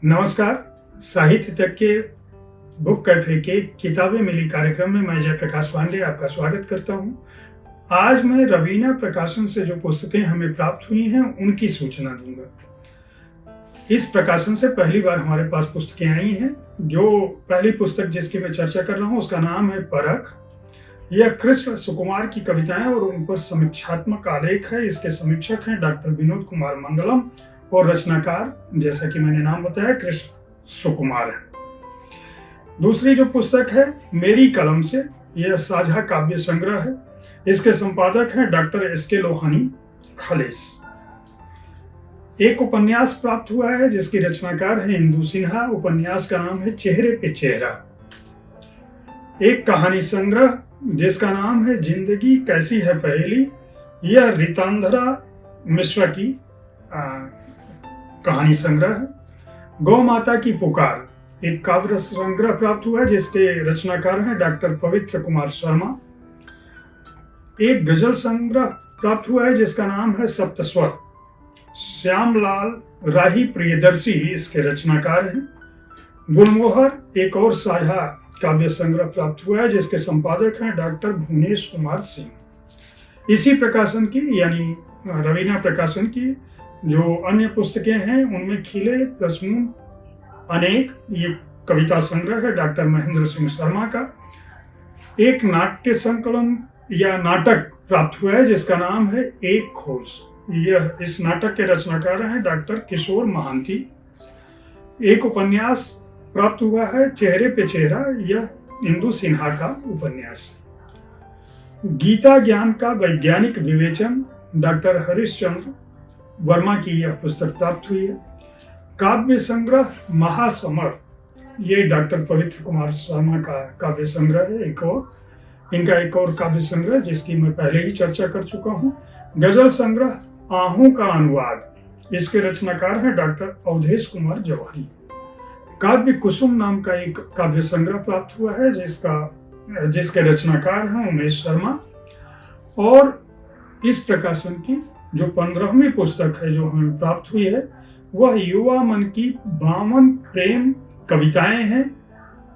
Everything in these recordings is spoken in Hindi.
नमस्कार। साहित्य तक के बुक कैफे के किताबें मिली कार्यक्रम में मैं जयप्रकाश पांडे आपका स्वागत करता हूं। आज मैं रवीना प्रकाशन से जो पुस्तकें हमें प्राप्त हुई हैं उनकी सूचना दूंगा। इस प्रकाशन से पहली बार हमारे पास पुस्तकें आई हैं। जो पहली पुस्तक जिसकी मैं चर्चा कर रहा हूं उसका नाम है परख। यह कृष्ण सुकुमार की कविताएं और उन पर समीक्षात्मक आलेख है। इसके समीक्षक हैं डॉक्टर विनोद कुमार मंगलम और रचनाकार, जैसा कि मैंने नाम बताया, कृष्ण सुकुमार है। दूसरी जो पुस्तक है मेरी कलम से, यह साझा काव्य संग्रह है। इसके संपादक हैं डॉक्टर एस.के. लोहानी खलेस। एक उपन्यास प्राप्त हुआ है जिसकी रचनाकार है इंदु सिन्हा। उपन्यास का नाम है चेहरे पे चेहरा। एक कहानी संग्रह जिसका नाम है जिंदगी कैसी है पहेली। यह रितांधरा मिश्रा की कहानी संग्रह है। गौ माता की पुकार एक काव्य संग्रह प्राप्त हुआ है जिसके रचनाकार हैं डॉक्टर पवित्र कुमार शर्मा। एक गजल संग्रह प्राप्त हुआ है जिसका नाम है सप्तस्वर। श्यामलाल राही प्रियदर्शी इसके रचनाकार हैं। गुलमोहर एक और साझा काव्य संग्रह प्राप्त हुआ है जिसके संपादक हैं डॉक्टर भुवनेश कुमार सिंह। इसी प्रकाशन की यानी रवीना प्रकाशन की जो अन्य पुस्तकें हैं उनमें खिले प्रसून अनेक, ये कविता संग्रह है डॉक्टर महेंद्र सिंह शर्मा का। एक नाट्य संकलन या नाटक प्राप्त हुआ है जिसका नाम है एक खोज। यह इस नाटक के रचनाकार हैं डॉक्टर किशोर महांती। एक उपन्यास प्राप्त हुआ है चेहरे पे चेहरा। यह इंदु सिन्हा का उपन्यास है। गीता ज्ञान का वैज्ञानिक विवेचन डॉक्टर हरीशचंद्र वर्मा की यह पुस्तक प्राप्त हुई है। काव्य संग्रह महासमर, ये डॉक्टर पवित्र कुमार शर्मा का काव्य संग्रह है। इनका एक और काव्य संग्रह जिसकी मैं पहले ही चर्चा कर चुका हूँ। गजल संग्रह आहों का अनुवाद, इसके रचनाकार हैं डॉक्टर अवधेश कुमार जवाहरी। काव्य कुसुम नाम का एक काव्य संग्रह प्राप्त हुआ है जिसके रचनाकार हैं उमेश शर्मा। और इस प्रकाशन की जो 15वीं पुस्तक है जो हमें प्राप्त हुई है वह युवा मन की 52 प्रेम कविताएं हैं।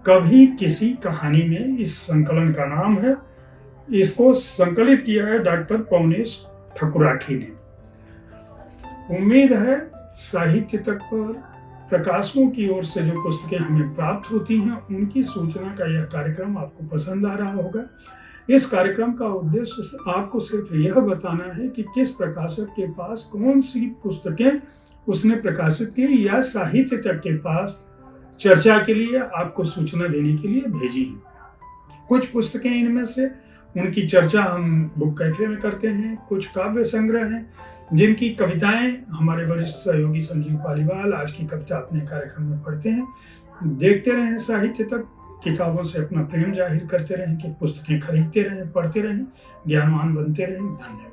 कभी किसी कहानी में इस संकलन का नाम है। इसको संकलित किया है डॉक्टर पवनेश ठकुराठी ने। उम्मीद है साहित्य तक पर प्रकाशकों की ओर से जो पुस्तकें हमें प्राप्त होती हैं उनकी सूचना का यह कार्यक्रम आपको पसंद आ रहा होगा। इस कार्यक्रम का उद्देश्य आपको सिर्फ यह बताना है कि किस प्रकाशक के पास कौन सी पुस्तकें उसने प्रकाशित की या साहित्य तक के पास चर्चा के लिए आपको सूचना देने के लिए भेजी। कुछ पुस्तकें इनमें से उनकी चर्चा हम बुक कैफे में करते हैं। कुछ काव्य संग्रह हैं जिनकी कविताएं हमारे वरिष्ठ सहयोगी संजीव पालीवाल आज की कविता अपने कार्यक्रम में पढ़ते हैं। देखते रहें साहित्य तक, किताबों से अपना प्रेम जाहिर करते रहें कि पुस्तकें खरीदते रहें, पढ़ते रहें, ज्ञानवान बनते रहें। धन्यवाद।